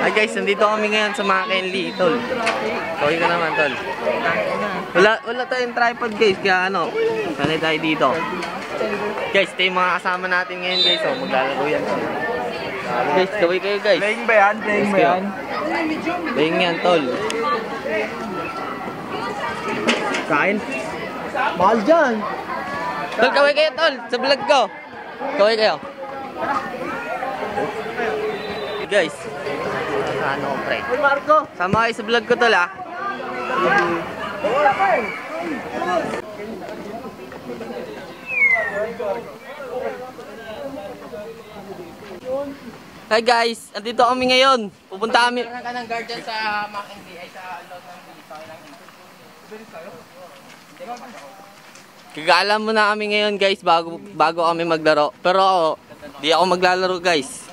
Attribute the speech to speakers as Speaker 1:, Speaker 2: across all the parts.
Speaker 1: Hi guys, nandito kami ngayon sa mga Kenly, tol. Kawin ka naman, tol. Wala tayong tripod guys, kaya ano, sanay tayo dito. Guys, ito yung mga kasama natin ngayon guys, oh, maglalaro yan. Guys, kawin kayo guys.
Speaker 2: Playing ba yan? Playing ba yan?
Speaker 1: Playing yan, tol.
Speaker 2: Kain? Mahal dyan.
Speaker 1: Tol, kawin kayo, tol, sa vlog ko. Kawin kayo. Guys, ano pre?
Speaker 2: Marco!
Speaker 1: Sama kayo sa vlog ko tol ah. Hi guys, andito kami ngayon. Pupunta kami.
Speaker 3: Ka ng guardian sa Mackenzie ay sa loob ng
Speaker 1: Kagaalam muna kami ngayon guys bago kami maglaro. Pero di ako maglalaro guys.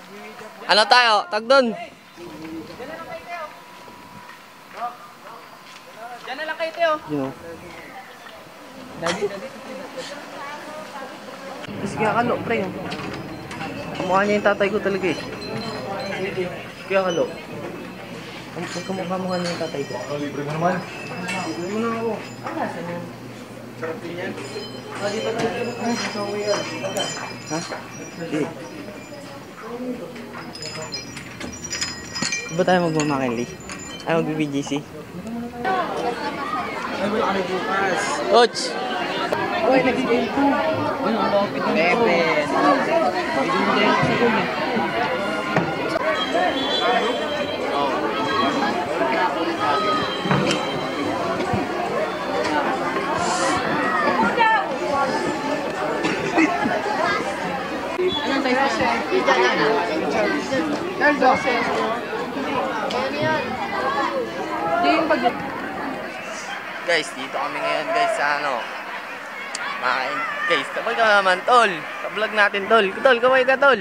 Speaker 1: Ano tayo? Tag doon.
Speaker 3: Diyan na lang kayo, Teo.
Speaker 1: You know.
Speaker 3: Dali.
Speaker 1: Kasi kalo, pre. Mukha niya yung tatay ko talaga eh. Kaya kalo. Kamukha mo nga niya yung tatay ko.
Speaker 2: Libre mo naman.
Speaker 1: Libre mo na ako. Saan yan? Dito tayo. Ha? Hindi. Ba tayo magmamakinli? Ay mag-BGC? Coach!
Speaker 3: Uy, nag-game ko. Pepe. Anong size na?
Speaker 1: Guys, dito kami ngayon guys sa ano. Guys, kapag ka naman tol. Ka-vlog natin tol. Tol, kaway ka tol.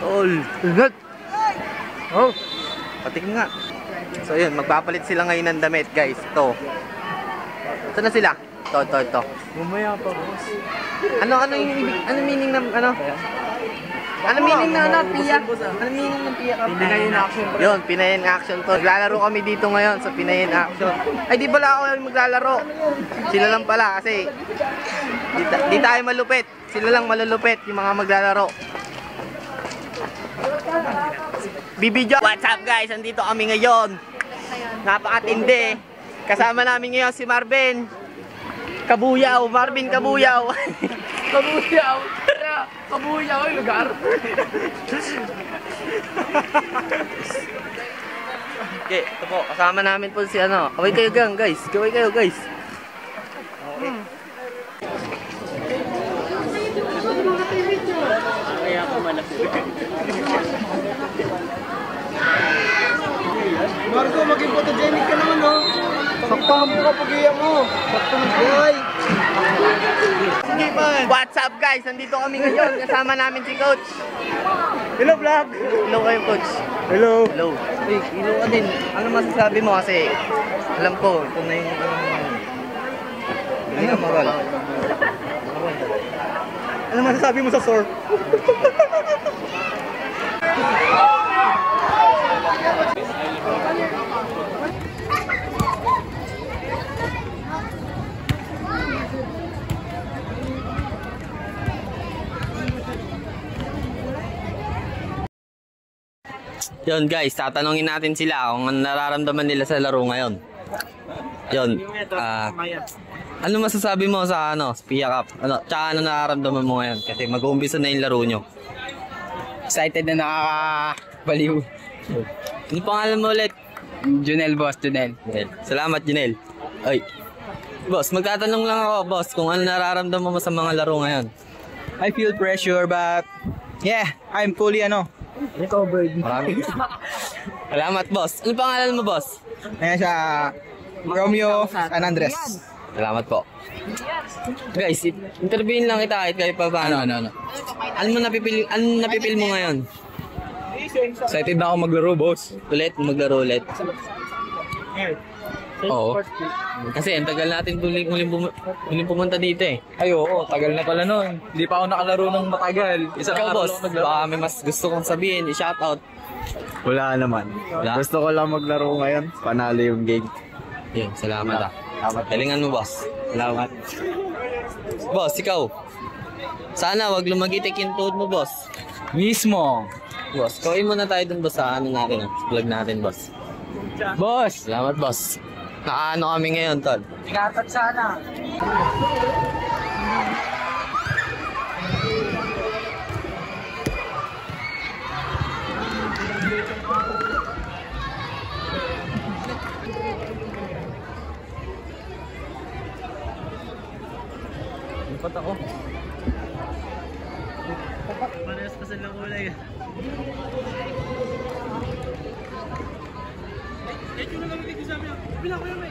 Speaker 1: Tol. Oh, patik nga. So yun, magpapalit sila ngayon ng damit guys. Ito. Saan na sila? Ito.
Speaker 2: Mamaya pa, boss.
Speaker 1: Ano meaning ng ano? Ano meaning na ano? Piyak? Ano meaning ng piyak?
Speaker 2: Pinay in action, bro.
Speaker 1: Yun, Pinay in action to. Maglalaro kami dito ngayon sa Pinay in action. Ay, di pala ako yung maglalaro. Sila lang pala kasi di tayo malupit. Sila lang malulupit yung mga maglalaro. Bibidyo. What's up guys? Andito kami ngayon. Napakatindi. Kasama namin ngayon si Marvin. Kabuyaw, Marvin Kabuyaw.
Speaker 3: Kabuyaw. Kabuyaw ay lugar.
Speaker 1: Okay, ito po. Kasama namin po si ano. Kaway kayo gang guys. Kaway kayo guys. Okay.
Speaker 3: Kaya ako malapit.
Speaker 2: Marco, maging photogenic ka naman, no? Saktahan mo ka pag-iyak mo. Saktahan mo. Boy!
Speaker 1: Sige man. What's up guys? Nandito kami ngayon. Kasama namin si Coach.
Speaker 2: Hello, vlog!
Speaker 1: Hello kayo Coach.
Speaker 2: Hello!
Speaker 1: Hello. Uy, hello ka din. Ano masasabi mo kasi alam ko, ito na yung hindi na moral.
Speaker 2: Ano masasabi mo sa surf?
Speaker 1: Yun guys, tatanungin natin sila kung ano nararamdaman nila sa laro ngayon. Yun. Ano masasabi mo sa ano, Pia Cup? Ano, tsaka ano nararamdaman mo ngayon? Kasi mag-uumpisa na yung laro nyo.
Speaker 3: Excited na nakakabaliw.
Speaker 1: Ano pangalan mo ulit?
Speaker 3: Junel, boss, Junel.
Speaker 1: Salamat Junel. Ay. Boss, magtatanong lang ako, boss, kung ano nararamdaman mo sa mga laro ngayon.
Speaker 2: I feel pressure, but yeah, I'm fully recovered.
Speaker 1: Maraming. Salamat, boss. Ano pangalan mo, boss?
Speaker 2: Ayan siya, Romeo San Andres.
Speaker 1: Salamat po. Guys, interviewin lang kita kahit pa paano. Ano napipil mo ngayon?
Speaker 2: Excited na ako maglaro, boss.
Speaker 1: Maglaro ulit.
Speaker 3: Oo.
Speaker 1: Kasi ang tagal natin huling pumunta dito eh.
Speaker 3: Ay, oo. Tagal na pala nun. Hindi pa ako nakalaro ng matagal. Isang
Speaker 1: Ikaw
Speaker 3: araw
Speaker 1: boss,
Speaker 3: lang ako naglaro.
Speaker 1: baka may mas gusto kong sabihin, i-shoutout.
Speaker 2: Wala naman.
Speaker 1: Wala?
Speaker 2: Gusto ko lang maglaro ngayon. Panalo yung game.
Speaker 1: Yun, salamat ah.
Speaker 2: Salamat.
Speaker 1: Galingan mo boss.
Speaker 2: Salamat.
Speaker 1: Boss, ikaw. Sana wag lumagitik yung tuhod mo boss.
Speaker 3: Mismo.
Speaker 1: Boss, kawin muna tayo dun boss sa ano natin, sa vlog natin boss.
Speaker 3: Boss.
Speaker 1: Salamat boss. Nakaano kami ngayon tol.
Speaker 3: Ingatan sana.
Speaker 1: Lipat ako. Parehas pa silang kulay. Ito na lang dito sa amin. Bila ko yung